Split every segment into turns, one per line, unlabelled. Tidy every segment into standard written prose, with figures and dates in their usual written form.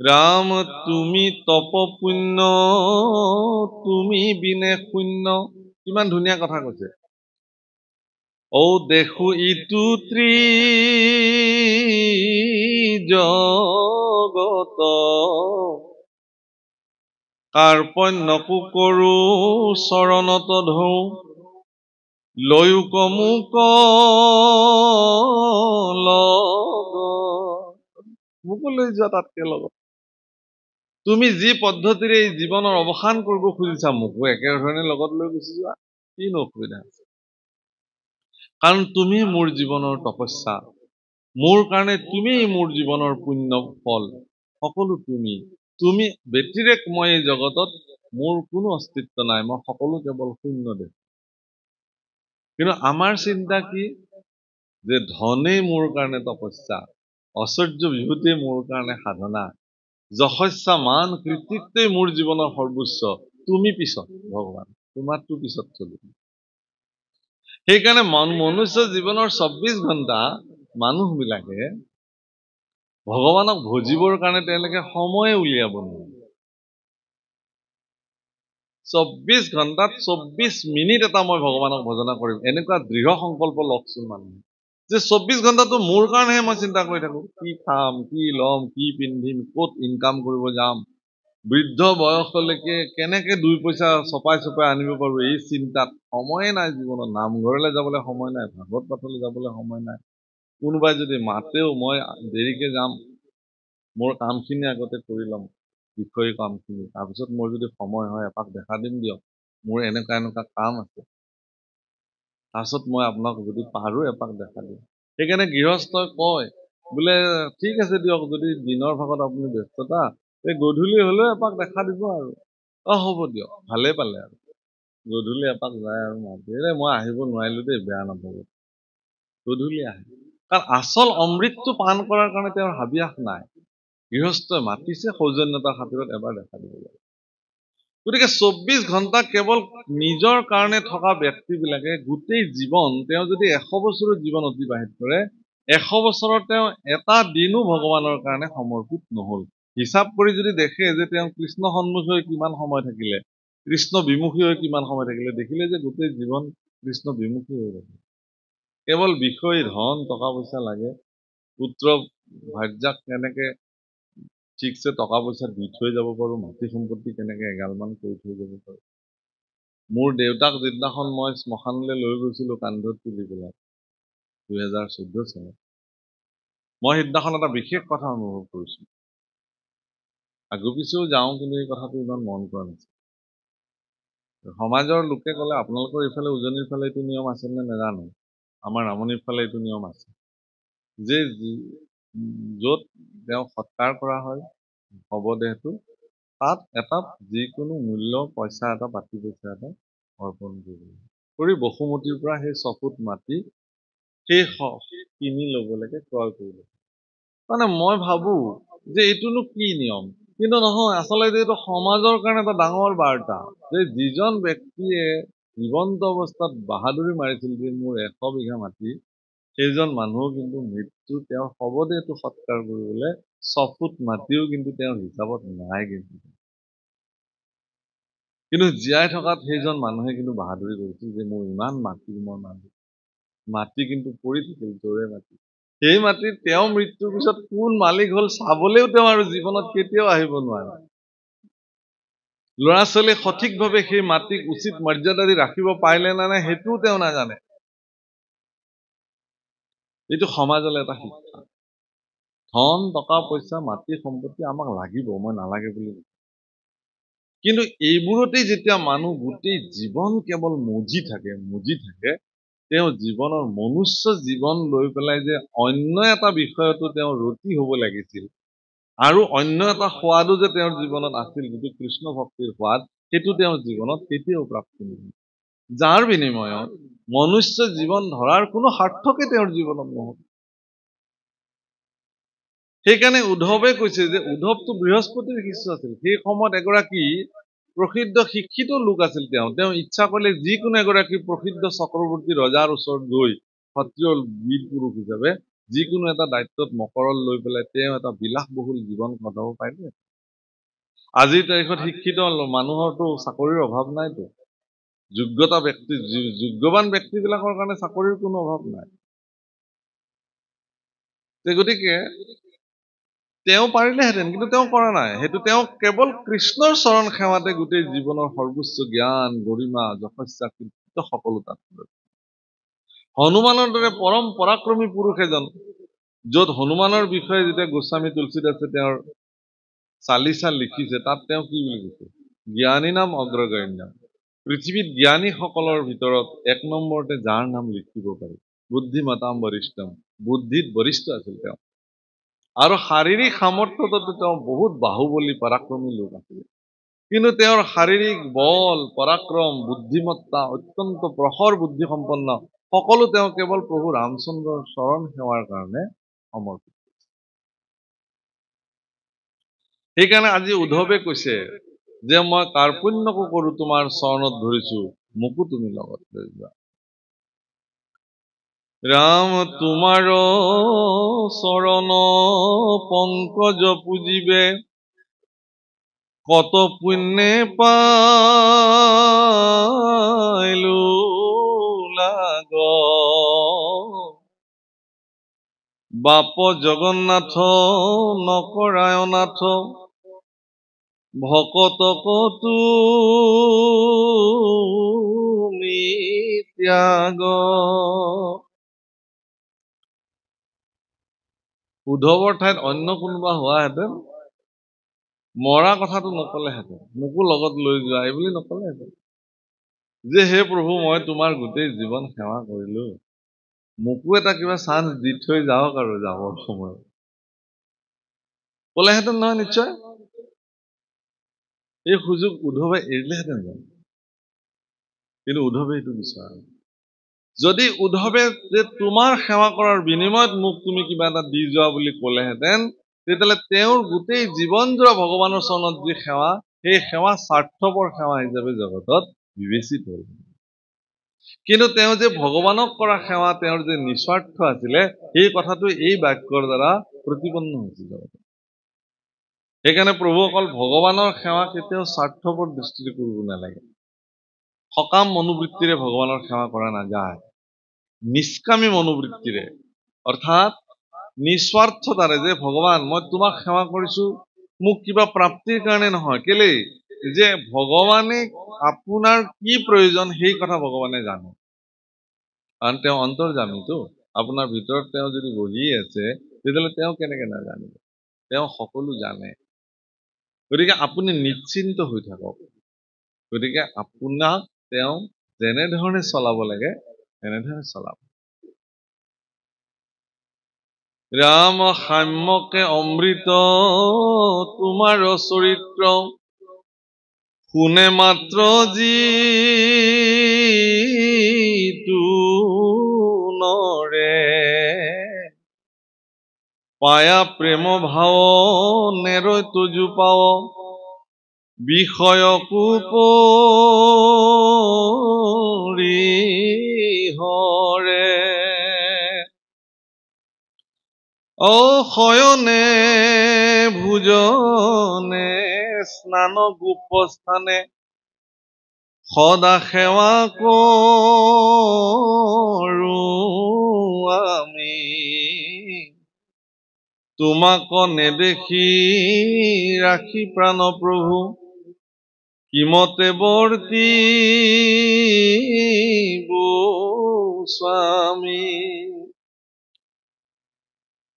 ৰাম তুমি তপ পুণ্য তুমি বিনে শূন্য। কিমান ধুনীয়া কথা কৈছে। ঔ দেখো ইটো জগত কাৰ্পণ্যকো কৰো চৰণত ধৰো লৈক মোক মোকো লৈ যোৱা তাতকে লগত। তুমি যি পদ্ধতিৰে এই জীৱনৰ অৱসান কৰিব খুজিছা মোকো একেধৰণে লগত লৈ গুচি যোৱা, কিনো অসুবিধা আছে। কাৰণ তুমি মোৰ জীৱনৰ তপস্যা, মোৰ কাৰণে তুমি মোৰ জীৱনৰ পুণ্য ফল, সকলো তুমি ব্যতিৰেক মই এই জগতত মোৰ কোনো অস্তিত্ব নাই, মই সকলো কেৱল শূন্য দেখো। কিন্তু আমাৰ চিন্তা কি যে ধনেই মোৰ কাৰণে তপস্যা, ঐশ্বৰ্য বিভূতিয়ে মোৰ কাৰণে সাধনা, যশস্যা মান কৃতিত্বই মোৰ জীৱনৰ সৰ্বোচ্চ, তুমি পিছত ভগৱান, তোমাৰটো পিছত চলিব। সেইকাৰণে মনুষ্য জীৱনৰ ২৪ ঘণ্টা মানুহবিলাকে ভগৱানক ভজিবৰ কাৰণে তেওঁলোকে সময় উলিয়াব নোৱাৰে। ২৪ ঘণ্টাত ২৪ মিনিট এটা মই ভগৱানক ভজনা কৰিম, এনেকুৱা দৃঢ় সংকল্প লওকচোন মানুহে। যে ২৪ ঘণ্টাটো মোৰ কাৰণেহে মই চিন্তা কৰি থাকো, কি খাম, কি ল'ম, কি পিন্ধিম, ক'ত ইনকাম কৰিব যাম, বৃদ্ধ বয়সলৈকে কেনেকে ২ পইচা চপাই আনিব পাৰো, এই চিন্তাত সময়ে নাই জীৱনত। নামঘৰলৈ যাবলৈ সময় নাই, ভাগৱত পাঠলৈ যাবলৈ সময় নাই। কোনোবাই যদি মাতেও মই দেৰিকে যাম, মোৰ কামখিনি আগতে কৰি ল'ম, বিষয়ৰ কামখিনি, তাৰপিছত মোৰ যদি সময় হয় এপাক দেখা দিম দিয়ক, মোৰ এনেকুৱা কাম আছে, তাৰপিছত মই আপোনাক যদি পাৰো এপাক দেখা দিম। সেইকাৰণে গৃহস্থই কয় বোলে ঠিক আছে দিয়ক, যদি দিনৰ ভাগত আপুনি ব্যস্ততা, এই গধূলি হলেও এপাক দেখা দিব আৰু। হ'ব দিয়ক, ভালে পালে আৰু গধূলি এপাক যায় আৰু মাতিলে, মই আহিব নোৱাৰিলো দেই, বেয়া নাপাব। গধূলি আহে, কাৰণ আচল অমৃতটো পান কৰাৰ কাৰণে তেওঁৰ হাবিয়াস নাই। গৃহস্থই মাতিছে সৌজন্যতাৰ খাতিৰত এবাৰ দেখা দিব লাগে। গতিকে ২৪ ঘণ্টা কেৱল নিজৰ কাৰণে থকা ব্যক্তিবিলাকে গোটেই জীৱন, তেওঁ যদি ১০০ বছৰৰ জীৱন অতিবাহিত কৰে, ১০০ বছৰত তেওঁ এটা দিনো ভগৱানৰ কাৰণে সমৰ্পিত নহল। হিচাপ কৰি যদি দেখে যে তেওঁ কৃষ্ণ সন্মুখী হৈ কিমান সময় থাকিলে, কৃষ্ণ বিমুখী হৈ কিমান সময় থাকিলে, দেখিলে যে গোটেই জীৱন কৃষ্ণ বিমুখী হৈ থাকে। কেৱল বিষয়, ধন, টকা পইচা লাগে, পুত্ৰ ভাৰ্যাক কেনেকে ঠিকছে টকা পইচা দি থৈ যাব পাৰো, মাটি সম্পত্তি কেনেকে এগালমান কৰি থৈ যাব পাৰো। মোৰ দেউতাক যিদিনাখন মই শ্মশানলৈ লৈ গৈছিলো কান্ধত তুলি পেলাই ২০১৪ চনত, মই সিদিনাখন এটা বিশেষ কথা অনুভৱ কৰিছো। আগু পিছেও যাওঁ, কিন্তু এই কথাটো ইমান মন কৰা নাছিল। সমাজৰ লোকে ক'লে আপোনালোকৰ এইফালে উজনিৰ ফালে এইটো নিয়ম আছে নে নাজানো, আমাৰ নামনিৰ ফালে এইটো নিয়ম আছে যে য'ত তেওঁ সৎকাৰ কৰা হয় শৱদেহটো, তাত এটা যিকোনো মূল্য পইচা এটা, পাতি পইচা এটা অৰ্পণ কৰি বসুমতীৰ পৰা সেই ৬ ফুট মাটি সেই কিনি ল'ব লাগে, ক্ৰয় কৰিব। মানে মই ভাবো যে এইটোনো কি নিয়ম, কিন্তু নহয়, আচলতে এইটো সমাজৰ কাৰণে এটা ডাঙৰ বাৰ্তা যে যিজন ব্যক্তিয়ে জীৱন্ত অৱস্থাত বাহাদুৰি মাৰিছিল যে মোৰ ১০০ বিঘা মাটি, সেইজন মানুহ কিন্তু মৃত্যু তেওঁৰ শৱদেহটো সৎকাৰ কৰিবলৈ ৬ ফুট মাটিও কিন্তু তেওঁৰ হিচাপত নাই। কিন্তু জীয়াই থকাত সেইজন মানুহে কিন্তু বাহাদুৰি কৰিছিল যে মোৰ ইমান মাটি, মই মাটি কিন্তু পৰি থাকিল জোৰে মাটি। সেই মাটিত তেওঁ মৃত্যুৰ পিছত কোন মালিক হল চাবলৈও তেওঁ আৰু জীৱনত কেতিয়াও আহিব নোৱাৰে। ল'ৰা ছোৱালীয়ে সঠিকভাৱে সেই মাটিক উচিত মৰ্যাদা দি ৰাখিব পাৰিলে নে নাই সেইটোও তেওঁ নাজানে। এইটো সমাজলৈ এটা শিক্ষা। ধন, টকা পইচা, মাটি সম্পত্তি আমাক লাগিব, মই নালাগে বুলি নকওঁ। কিন্তু এইবোৰতেই যেতিয়া মানুহ গোটেই জীৱন কেৱল মজি থাকে, তেওঁ জীৱনৰ মনুষ্য জীৱন লৈ পেলাই যে অন্য এটা বিষয়তো তেওঁ ৰতি হ'ব লাগিছিল, আৰু অন্য এটা সোৱাদো যে তেওঁৰ জীৱনত আছিল, যিটো কৃষ্ণ ভক্তিৰ সোৱাদ, সেইটো তেওঁৰ জীৱনত কেতিয়াও প্ৰাপ্তি নহয়, যাৰ বিনিময়ত মনুষ্য জীৱন ধৰাৰ কোনো সাৰ্থকে তেওঁৰ জীৱনত নহ'ব। সেইকাৰণে উদ্ধৱে কৈছে যে, উদ্ধৱটো বৃহস্পতিৰ শিষ্য আছিল। সেই সময়ত এগৰাকী প্ৰসিদ্ধ শিক্ষিত লোক আছিল। তেওঁ ইচ্ছা কৰিলে যিকোনো এগৰাকী প্ৰসিদ্ধ চক্ৰৱৰ্তী ৰজাৰ ওচৰত গৈ ক্ষত্ৰিয় বীৰ পুৰুষ হিচাপে যিকোনো এটা দায়িত্বত মকৰল লৈ পেলাই তেওঁ এটা বিলাসবহুল জীৱন কটাব পাৰিলে। আজিৰ তাৰিখত শিক্ষিত মানুহৰতো চাকৰিৰ অভাৱ নাইতো। যোগ্যতা ব্যক্তি যোগ্যৱান ব্যক্তিবিলাকৰ কাৰণে চাকৰিৰ কোনো অভাৱ নাই। গতিকে তেওঁ পাৰিলেহেঁতেন, কিন্তু তেওঁ কৰা নাই। সেইটো তেওঁ কেৱল কৃষ্ণৰ চৰণ সেৱাতে গোটেই জীৱনৰ সৰ্বোচ্চ জ্ঞান, গৰিমা, যশস্যা, কৃতিত্ব সকলো তাত। হনুমানৰ দৰে পৰম পৰাক্ৰমী পুৰুষ এজন, য'ত হনুমানৰ বিষয়ে যেতিয়া গোস্বামী তুলসীদাসে তেওঁৰ চালিচা লিখিছে, তাত তেওঁ কি বুলি কৈছে? জ্ঞানী নাম অগ্ৰগণ্য। পৃথিৱীত জ্ঞানীসকলৰ ভিতৰত ১ নম্বৰতে যাৰ নাম লিখিব পাৰি, বুদ্ধিমতাম বৰিষ্ঠম, বুদ্ধিত বৰিষ্ঠ আছিল তেওঁ। আৰু শাৰীৰিক সামৰ্থ্যতো তেওঁ বহুত বাহুবলী পৰাক্ৰমী লোক আছিল। কিন্তু তেওঁৰ শাৰীৰিক বল, পৰাক্ৰম, বুদ্ধিমত্তা, অত্যন্ত প্ৰখৰ বুদ্ধি সম্পন্ন, সকলো তেওঁ কেৱল প্ৰভু ৰামচন্দ্ৰৰ চৰণ সেৱাৰ কাৰণে সমৰ্পিত। সেইকাৰণে আজি উদ্ধৱে কৈছে যে মই কাৰ্পণ্যকো কৰো তোমাৰ চৰণত ধৰিছো, মোকো তুমি লগত লৈ যোৱা। ৰাম তোমাৰ চৰণ পংকজ পুজিবে, কত পুণ্যে পাইলো লাগ, বাপ জগন্নাথ নকৰায়নাথ, ভকতক তুমি ত্যাগ। উদ্ধৱৰ ঠাইত অন্য কোনোবা হোৱাহেঁতেন মৰা কথাটো নকলেহেঁতেন, মোকো লগত লৈ যোৱা এই বুলি নকলেহেঁতেন। যে হে প্ৰভু, মই তোমাৰ গোটেই জীৱন সেৱা কৰিলো, মোকো এটা কিবা চান্স দি থৈ যাওক আৰু যাবৰ সময়ত, কলেহেঁতেন নহয় নিশ্চয়। এই সুযোগ উদ্ধৱে এৰিলেহেঁতেন জানো? কিন্তু উদ্ধৱে এইটো বিচৰা নাই। যদি উদ্ধৱে যে তোমাৰ সেৱা কৰাৰ বিনিময়ত মোক তুমি কিবা এটা দি যোৱা বুলি কলেহেঁতেন, তেতিয়াহ'লে তেওঁৰ গোটেই জীৱনজোৰা ভগৱানৰ চৰণত যি সেৱা, সেই সেৱা স্বাৰ্থপৰ সেৱা হিচাপে জগতত বিবেচিত হ'ল। কিন্তু তেওঁ যে ভগৱানক কৰা সেৱা তেওঁৰ যে নিস্বাৰ্থ আছিলে, সেই কথাটো এই বাক্যৰ দ্বাৰা প্ৰতিপন্ন হৈছিল জগতত। সেইকাৰণে প্ৰভু অকল ভগৱানৰ সেৱা কেতিয়াও স্বাৰ্থপৰ দৃষ্টিৰে কৰিব নালাগে। সকাম মনোবৃত্তিৰে ভগৱানৰ সেৱা কৰা নাযায়, নিষ্কামী মনোবৃত্তিৰে, অৰ্থাৎ নিস্বাৰ্থতাৰে, যে ভগৱান মই তোমাক সেৱা কৰিছো মোক কিবা প্ৰাপ্তিৰ কাৰণে নহয়, কেলেই যে ভগৱানে আপোনাৰ কি প্ৰয়োজন সেই কথা ভগৱানে জানে। কাৰণ তেওঁ অন্তৰ্যামীতো, আপোনাৰ ভিতৰত তেওঁ যদি বহি আছে, তেতিয়াহ'লে তেওঁ কেনেকে নাজানিব? তেওঁ সকলো জানে। গতিকে আপুনি নিশ্চিন্ত হৈ থাকক। গতিকে আপোনাক তেওঁ যেনেধৰণে চলাব লাগে তেনেধৰণে চলাব। ৰাম সাম্যকে অমৃত তোমাৰ চৰিত্ৰ, শুনে মাত্ৰ যিটো নৰে, পায়া প্ৰেম ভাৱ নেৰৈ তুজু পাৱ, বিষয়কো পৰিহৰে। অশয়নে ভোজনে স্নান গোপস্থানে, সদা সেৱা কৰো আমি, তোমাক নেদেখি ৰাখি প্ৰাণ প্ৰভু, কিমতে বৰ্তিব স্বামী।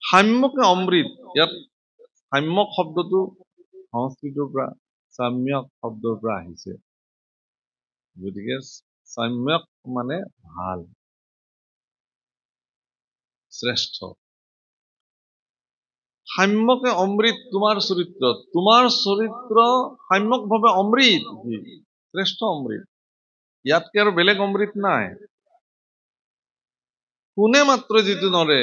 সাম্যকে অমৃত, ইয়াত সাম্যক শব্দটো সংস্কৃতৰ পৰা সাম্যক শব্দৰ পৰা আহিছে। গতিকে সাম্যক মানে ভাল, শ্ৰেষ্ঠ। সাম্যকে অমৃত তোমাৰ চৰিত্ৰত, তোমাৰ চৰিত্ৰ সাম্যকভাৱে অমৃত, শ্ৰেষ্ঠ অমৃত। ইয়াতকে আৰু বেলেগ অমৃত নাই। শুনে মাত্ৰ যিটো নৰে,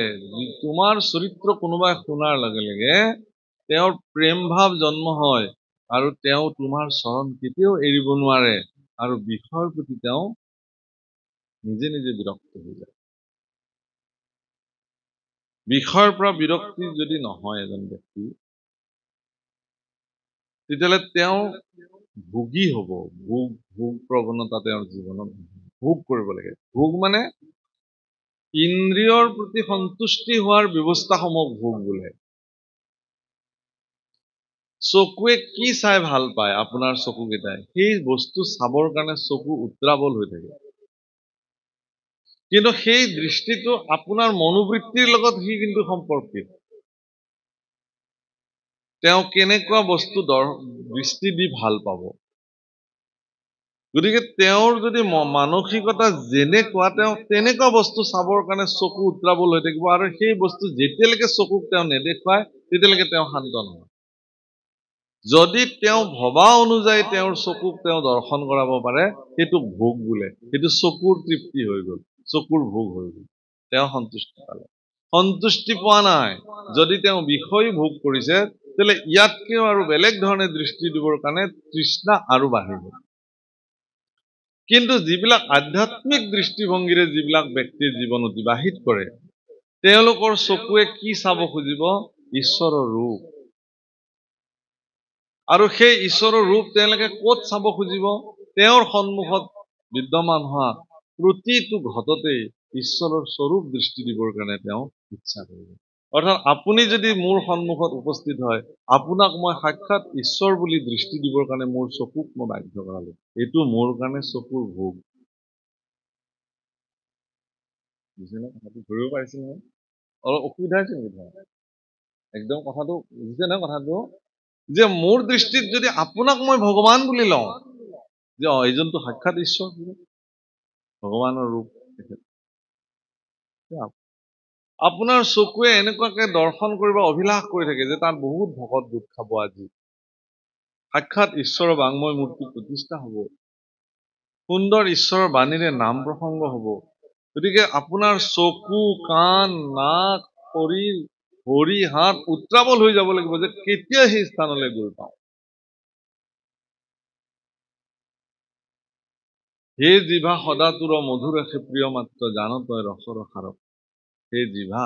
তোমাৰ চৰিত্ৰ কোনোবাই শুনাৰ লগে লগে তেওঁৰ প্ৰেম ভাৱ জন্ম হয়, আৰু তেওঁ তোমাৰ চৰণ কেতিয়াও এৰিব নোৱাৰে, আৰু বিষয়ৰ প্ৰতি তেওঁ নিজে নিজে বিৰক্ত হৈ যায়। বিষয়ৰ পৰা বিৰক্তি যদি নহয় এজন ব্যক্তি, তেতিয়াহ'লে তেওঁ ভোগী হ'ব। ভোগ প্ৰৱণতা তেওঁৰ জীৱনত ভোগ কৰিব লাগে। ভোগ মানে ইন্দ্ৰিয়ৰ প্ৰতি সন্তুষ্টি হোৱাৰ ব্যৱস্থাসমূহ ভোগ বোলে। চকুৱে কি চাই ভাল পায় আপোনাৰ চকুকেইটাই, সেই বস্তু চাবৰ কাৰণে চকু উত্ৰাৱল হৈ থাকে। কিন্তু সেই দৃষ্টিটো আপোনাৰ মনোবৃত্তিৰ লগত সি কিন্তু সম্পৰ্কিত। তেওঁ কেনেকুৱা বস্তু দৃষ্টি দি ভাল পাব। গতিকে তেওঁৰ যদি মানসিকতা যেনেকুৱা, তেওঁ তেনেকুৱা বস্তু চাবৰ কাৰণে চকু উত্ৰাৱল হৈ থাকিব, আৰু সেই বস্তু যেতিয়ালৈকে চকুক তেওঁ নেদেখুৱায় তেতিয়ালৈকে তেওঁ শান্ত নহয়। যদি তেওঁ ভবা অনুযায়ী তেওঁৰ চকুক তেওঁ দৰ্শন কৰাব পাৰে, সেইটো ভোগ বোলে। সেইটো চকুৰ তৃপ্তি হৈ গ'ল, চকুৰ ভোগ হৈ গ'ল, তেওঁ সন্তুষ্টি পালে। সন্তুষ্টি পোৱা নাই যদি তেওঁ বিষয় ভোগ কৰিছে, তেতিয়াহ'লে ইয়াতকেও আৰু বেলেগ ধৰণে দৃষ্টি দিবৰ কাৰণে তৃষ্ণা আৰু বাঢ়িব। কিন্তু যিবিলাক আধ্যাত্মিক দৃষ্টিভংগীৰে যিবিলাক ব্যক্তিৰ জীৱন অতিবাহিত কৰে, তেওঁলোকৰ চকুৱে কি চাব খুজিব? ঈশ্বৰৰ ৰূপ। আৰু সেই ঈশ্বৰৰ ৰূপ তেওঁলোকে ক'ত চাব খুজিব? তেওঁৰ সন্মুখত বিদ্যমান হোৱা প্ৰতিটো ঘটতেই ঈশ্বৰৰ স্বৰূপ দৃষ্টি দিবৰ কাৰণে তেওঁ ইচ্ছা কৰিব। অৰ্থাৎ আপুনি যদি মোৰ সন্মুখত উপস্থিত হয়, আপোনাক মই সাক্ষাৎ ঈশ্বৰ বুলি দৃষ্টি দিবৰ কাৰণে মোৰ চকুক মই বাধ্য কৰালো। এইটো মোৰ কাৰণে চকুৰ ভোগ। বুজিছেনে? কথাটো ধৰিব পাৰিছে নহয়? অলপ অসুবিধা হৈছে নেকি ধৰা? একদম কথাটো বুজিছে নহয় কথাটো? যে মোৰ দৃষ্টিত যদি আপোনাক মই ভগৱান বুলি লওঁ, যে এইজনটো সাক্ষাৎ ঈশ্বৰ, ভগৱানৰ ৰূপ তেখেত, আপোনাৰ চকুৱে এনেকুৱাকে দৰ্শন কৰিব অভিলাষ কৰি থাকে যে তাত বহুত ভকত গোট খাব, আজি সাক্ষাৎ ঈশ্বৰৰ বাংময় মূৰ্তি প্ৰতিষ্ঠা হ'ব, সুন্দৰ ঈশ্বৰৰ বাণীৰে নাম প্ৰসংগ হ'ব। গতিকে আপোনাৰ চকু, কাণ, নাক, শৰীৰ, ভৰি, হাত উত্ৰাৱল হৈ যাব লাগিব যে কেতিয়া সেই স্থানলৈ গৈ পাওঁ। হে জিভা সদা তোৰ মধুৰ আছে প্ৰিয় মাত্ৰ, জান তই ৰসৰ সাৰক। হে জিভা,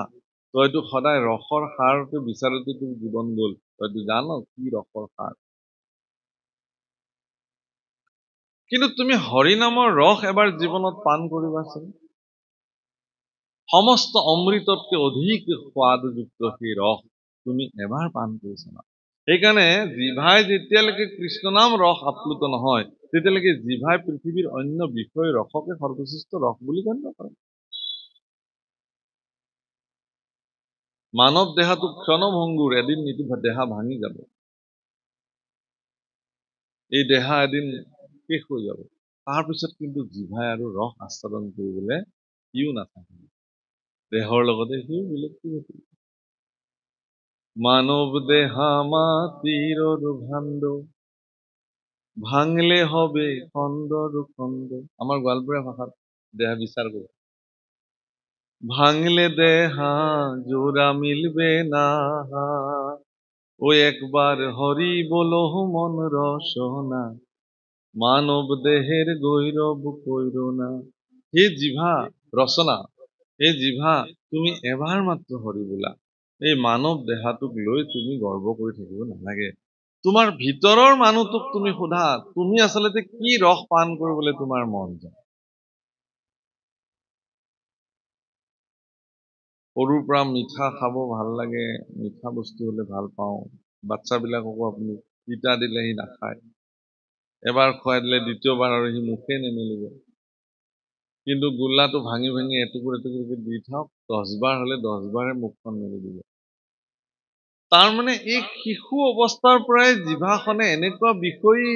তইতো সদায় ৰসৰ সাৰটো বিচাৰোতে তোৰ জীৱন গ'ল, তইতো জান কি ৰসৰ সাৰ। কিন্তু তুমি হৰিনামৰ ৰস এবাৰ জীৱনত পান কৰিবাচোন। সমস্ত অমৃততকৈ অধিক সোৱাদযুক্ত সেই ৰস তুমি এবাৰ পান কৰিছা না। সেইকাৰণে জিভাই যেতিয়ালৈকে কৃষ্ণনাম ৰস আপ্লুত নহয়, তেতিয়ালৈকে জিভাই পৃথিৱীৰ অন্য বিষয় ৰসকে সৰ্বশ্ৰেষ্ঠ ৰস বুলি গণ্য কৰে। মানৱ দেহাটো ক্ষণভংগুৰ, এদিন নিতু দেহা ভাঙি যাব। এই দেহা এদিন শেষ হৈ যাব। তাৰপিছত কিন্তু জিভাই আৰু ৰস আস্বাদন কৰিবলৈ সিও নাথাকে, দেহৰ লগতে সিও বিলুপ্তি ঘটিব। মানব দেহা মাটির ভাণ্ড, ভাঙলে হবে খণ্ডর খণ্ড। আমার গোয়ালপুরা ভাষাত দেহা বিচার করে, ভাঙলে দেহা জোড়া মিলবে না, ও একবার হরি বলো মন রসনা, মানব দেহের গৈরব কইর না। হে জিভা ৰচনা, হে জিভা তুমি এবাৰ মাত্ৰ হৰি বোলা। এই মানৱ দেহাটোক লৈ তুমি গৰ্ব কৰি থাকিব নালাগে। তোমাৰ ভিতৰৰ মানুহটোক তুমি সোধা, তুমি আচলতে কি ৰস পান কৰিবলৈ তোমাৰ মন যায়। সৰুৰ পৰা মিঠা খাব ভাল লাগে, মিঠা বস্তু হলে ভাল পাওঁ। বাচ্চাবিলাককো আপুনি তিতা দিলে সি নাখায়, এবাৰ খুৱাই দিলে দ্বিতীয়বাৰ আৰু সি মুখে নেমেলিব। কিন্তু গোল্লাটো ভাঙি ভাঙি এটুকুৰ এটুকুৰকে দি থাওক, 10 বাৰ হলে 10 বাৰে মুখখন মেলি দিব। তাৰমানে এই শিশু অৱস্থাৰ পৰাই জিভাখনে এনেকুৱা বিষয়ী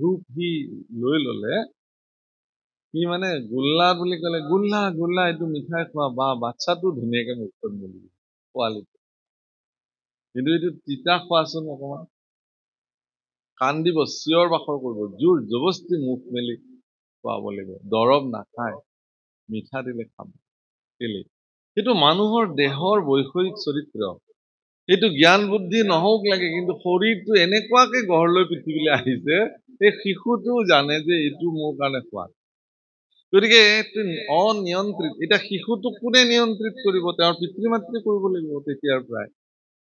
ৰূপ সি লৈ ললে, সি মানে গোল্লা বুলি ক'লে গোল্লা গোল্লা এইটো মিঠাই খোৱা, বা বাচ্চাটো ধুনীয়াকে মুখখন মেলি দিব পোৱালিটো। কিন্তু এইটো তিতা খোৱাচোন, অকমান কান্দিব, চিঞৰ বাখৰ কৰিব, জোৰ জবস্তি মুখ মেলি খুৱাব লাগিব। দৰৱ নাখায়, মিঠা দিলে খাব। কেলে? সেইটো মানুহৰ দেহৰ বৈষয়িক চৰিত্ৰ। এইটো জ্ঞান বুদ্ধি নহওক লাগে, কিন্তু শৰীৰটো এনেকুৱাকে গঢ় লৈ পৃথিৱীলৈ আহিছে, এই শিশুটো জানে যে এইটো মোৰ কাৰণে সোৱাদ। গতিকে অনিয়ন্ত্ৰিত এতিয়া শিশুটোক কোনে নিয়ন্ত্ৰিত কৰিব তেওঁৰ পিতৃ মাতৃয়ে কৰিব লাগিব তেতিয়াৰ পৰাই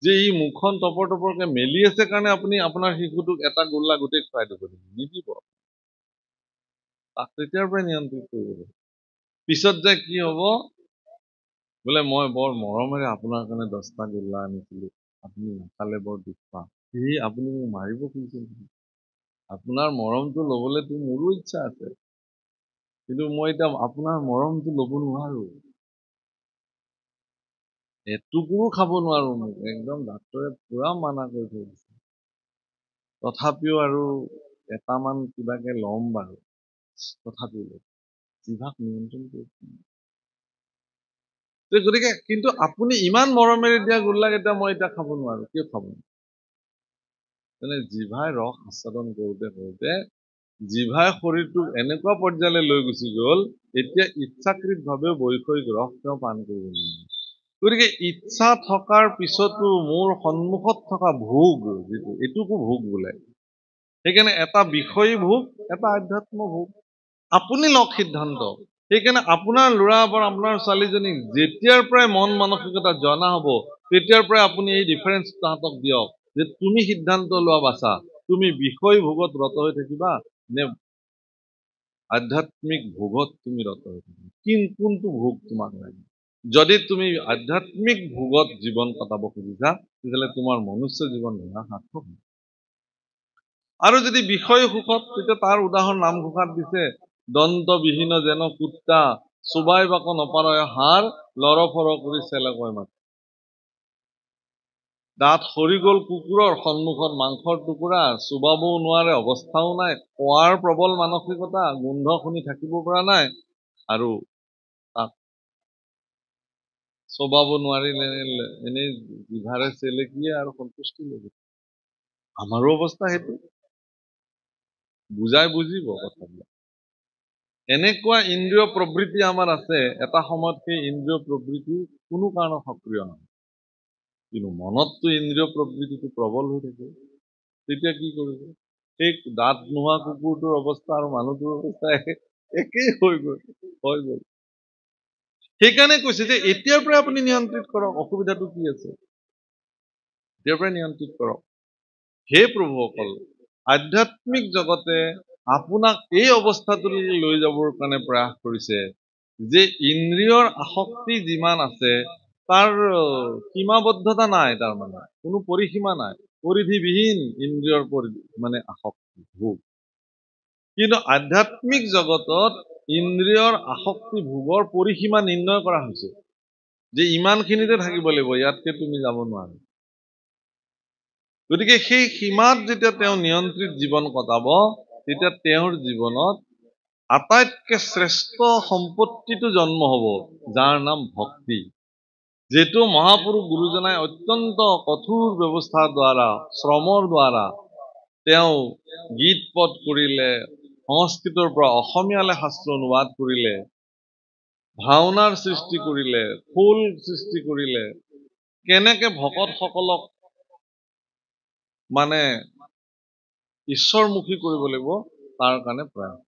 যে ই মুখখন টপৰ টপৰকে মেলি আছে কাৰণে আপুনি আপোনাৰ শিশুটোক এটা গোল্লা গোটেই খুৱাই দিব নিদিব তাক তেতিয়াৰ পৰাই নিয়ন্ত্ৰিত কৰিব লাগিব পিছত যে কি হব বোলে মই বৰ মৰমেৰে আপোনাৰ কাৰণে 10টা গোল্লা আনিছিলো আপুনি নাখালে বৰ দুখ পাওঁ সেই আপুনি মোক মাৰিব খুজিছে আপোনাৰ মৰমটো লবলৈতো মোৰো ইচ্ছা আছে কিন্তু মই এতিয়া আপোনাৰ মৰমটো ল'ব নোৱাৰো এটুকুৰো খাব নোৱাৰো মোক একদম ডাক্তৰে পুৰা মানা কৰি থৈ দিছে তথাপিও আৰু এটামান কিবাকে ল'ম বাৰু তথাপিও জিভাক নিয়ন্ত্ৰণ কৰিব গতিকে কিন্তু আপুনি ইমান মৰমেৰে দিয়া গোল্লাকেইটা মই এতিয়া খাব নোৱাৰো কিয় খাব মানে জিভাই ৰস আস্বাদন কৰোতে কৰোতে জিভাই শৰীৰটোক এনেকুৱা পৰ্যায়লৈ লৈ গুচি গ'ল এতিয়া ইচ্ছাকৃতভাৱে বৈষয়িক ৰস তেওঁ পান কৰিব নোৱাৰে গতিকে ইচ্ছা থকাৰ পিছতো মোৰ সন্মুখত থকা ভোগ যিটো এইটোকো ভোগ বোলে সেইকাৰণে এটা বিষয়ী ভোগ এটা আধ্যাত্ম ভোগ আপুনি লওক সিদ্ধান্ত সেইকাৰণে আপোনাৰ ল'ৰা বা আপোনাৰ ছোৱালীজনীক যেতিয়াৰ পৰাই মন মানসিকতা জনা হ'ব তেতিয়াৰ পৰাই আপুনি এই ডিফাৰেন্স তাহাঁতক দিয়ক যে তুমি সিদ্ধান্ত লোৱা বাছা তুমি বিষয় ভোগত ৰত হৈ থাকিবা নে আধ্যাত্মিক ভোগত তুমি ৰত হৈ থাকিবা কোনটো ভোগ তোমাক লাগে যদি তুমি আধ্যাত্মিক ভোগত জীৱন কটাব খুজিছা তেতিয়াহ'লে তোমাৰ মনুষ্য জীৱন ধৰা সাৰ্থক আৰু যদি বিষয় সুখত তেতিয়া তাৰ উদাহৰণ নামঘোষাত দিছে দন্তবিহীন যেন কুত্তা চোবাই বাক নপাৰয় হাড় লৰফৰ কৰি চেলে কয় মাত দাঁত সৰি গ'ল কুকুৰৰ সন্মুখত মাংসৰ টুকুৰা চোবাবও নোৱাৰে অৱস্থাও নাই খোৱাৰ প্ৰবল মানসিকতা গোন্ধ শুনি থাকিব পৰা নাই আৰু তাক চোবাব নোৱাৰিলে এনেই জিভাৰে চেলেকিয়ে আৰু সন্তুষ্টি ল'ব আমাৰো অৱস্থা সেইটো বুজাই বুজিব কথাবিলাক এনেকুৱা ইন্দ্ৰিয় প্ৰবৃত্তি আমাৰ আছে এটা সময়ত সেই ইন্দ্ৰিয় প্ৰবৃত্তি কোনো কাৰণত সক্ৰিয় নহয় কিন্তু মনততো ইন্দ্ৰিয় প্ৰবৃত্তিটো প্ৰবল হৈ থাকে তেতিয়া কি কৰিব সেই দাঁত নোহোৱা কুকুৰটোৰ অৱস্থা আৰু মানুহটোৰ অৱস্থা একেই হৈ গ'ল সেইকাৰণে কৈছে যে এতিয়াৰ পৰাই আপুনি নিয়ন্ত্ৰিত কৰক অসুবিধাটো কি আছে এতিয়াৰ পৰাই নিয়ন্ত্ৰিত কৰক হে প্ৰভুসকল আধ্যাত্মিক জগতে আপোনাক এই অৱস্থাটোলৈ লৈ যাবৰ কাৰণে প্ৰয়াস কৰিছে যে ইন্দ্ৰিয়ৰ আসক্তি যিমান আছে তাৰ সীমাবদ্ধতা নাই তাৰ মানে কোনো পৰিসীমা নাই পৰিধিবিহীন ইন্দ্ৰিয়ৰ মানে আসক্তি ভোগ কিন্তু আধ্যাত্মিক জগতত ইন্দ্ৰিয়ৰ আসক্তি ভোগৰ পৰিসীমা নিৰ্ণয় কৰা হৈছে যে ইমানখিনিতে থাকিব লাগিব ইয়াতকে তুমি যাব নোৱাৰা গতিকে সেই সীমাত যেতিয়া তেওঁ নিয়ন্ত্ৰিত জীৱন কটাব তেতিয়া তেওঁৰ জীৱনত আটাইতকৈ শ্ৰেষ্ঠ সম্পত্তিটো জন্ম হ'ব যাৰ নাম ভক্তি যিটো মহাপুৰুষ গুৰুজনাই অত্যন্ত কঠোৰ ব্যৱস্থাৰ দ্বাৰা শ্ৰমৰ দ্বাৰা তেওঁ গীত পদ কৰিলে সংস্কৃতৰ পৰা অসমীয়ালৈ শাস্ত্ৰ অনুবাদ কৰিলে ভাওনাৰ সৃষ্টি কৰিলে খোল সৃষ্টি কৰিলে কেনেকে ভকতসকলক মানে ঈশ্বৰমুখী কৰিব লাগিব তাৰ কাৰণে প্ৰয়াস